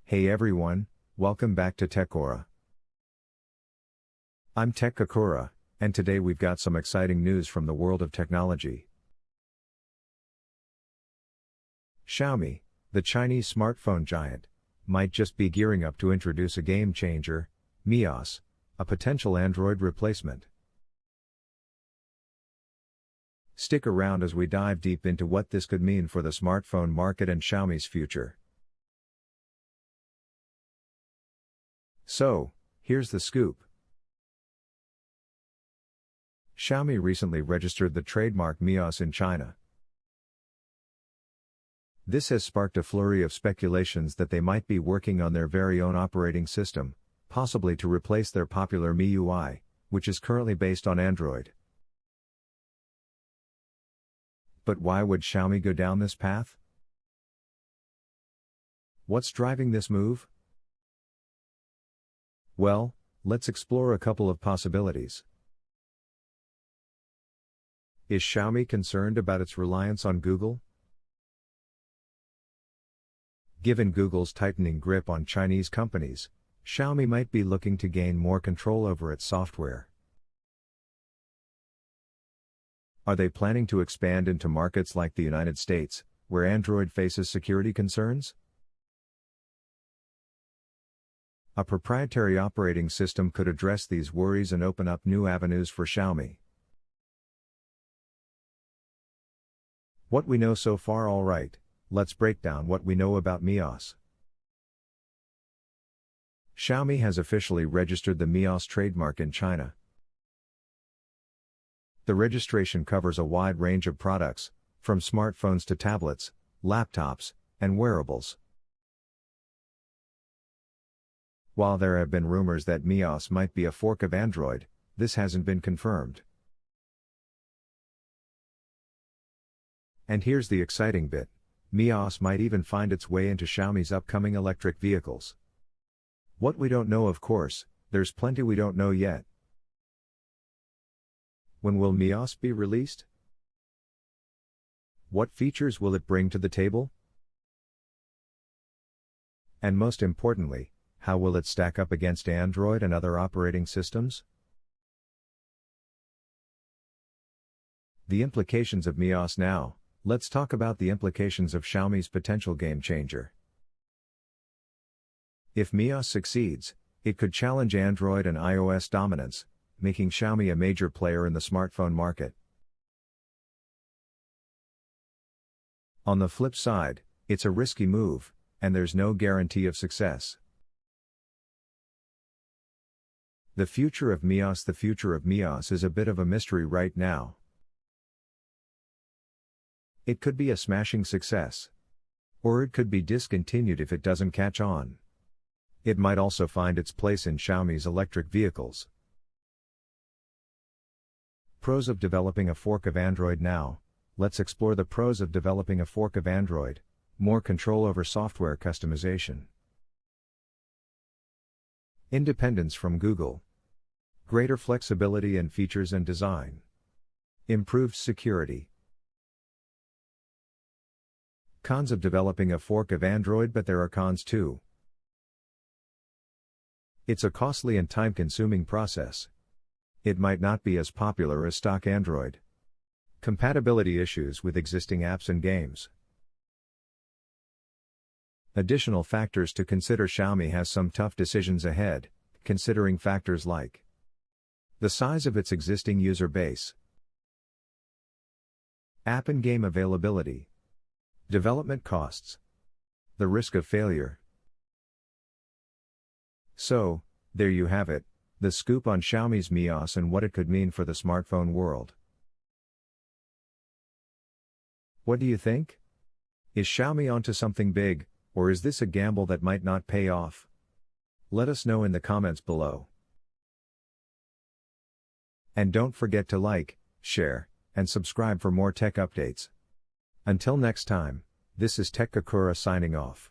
Hey everyone, welcome back to Techkakura. I'm Techkakura, and today we've got some exciting news from the world of technology. Xiaomi, the Chinese smartphone giant, might just be gearing up to introduce a game changer, MiOS, a potential Android replacement. Stick around as we dive deep into what this could mean for the smartphone market and Xiaomi's future. So, here's the scoop. Xiaomi recently registered the trademark MiOS in China. This has sparked a flurry of speculations that they might be working on their very own operating system, possibly to replace their popular MIUI, which is currently based on Android. But why would Xiaomi go down this path? What's driving this move? Well, let's explore a couple of possibilities. Is Xiaomi concerned about its reliance on Google? Given Google's tightening grip on Chinese companies, Xiaomi might be looking to gain more control over its software. Are they planning to expand into markets like the United States, where Android faces security concerns? A proprietary operating system could address these worries and open up new avenues for Xiaomi. What we know so far. Alright, let's break down what we know about MiOS. Xiaomi has officially registered the MiOS trademark in China. The registration covers a wide range of products, from smartphones to tablets, laptops, and wearables. While there have been rumors that MiOS might be a fork of Android, this hasn't been confirmed. And here's the exciting bit: MiOS might even find its way into Xiaomi's upcoming electric vehicles. What we don't know, of course, there's plenty we don't know yet. When will MiOS be released? What features will it bring to the table? And most importantly, how will it stack up against Android and other operating systems? The implications of MiOS now. Let's talk about the implications of Xiaomi's potential game changer. If MiOS succeeds, it could challenge Android and iOS dominance, making Xiaomi a major player in the smartphone market. On the flip side, it's a risky move, and there's no guarantee of success. The future of MiOS is a bit of a mystery right now. It could be a smashing success. Or it could be discontinued if it doesn't catch on. It might also find its place in Xiaomi's electric vehicles. Pros of developing a fork of Android. Now, let's explore the pros of developing a fork of Android: more control over software customization. Independence from Google. Greater flexibility in features and design. Improved security. Cons of developing a fork of Android. But there are cons too. It's a costly and time-consuming process. It might not be as popular as stock Android. Compatibility issues with existing apps and games. Additional factors to consider: Xiaomi has some tough decisions ahead, considering factors like the size of its existing user base, app and game availability, development costs, the risk of failure. So, there you have it, the scoop on Xiaomi's MiOS and what it could mean for the smartphone world. What do you think? Is Xiaomi onto something big, or is this a gamble that might not pay off? Let us know in the comments below. And don't forget to like, share, and subscribe for more tech updates. Until next time, this is Techkakura signing off.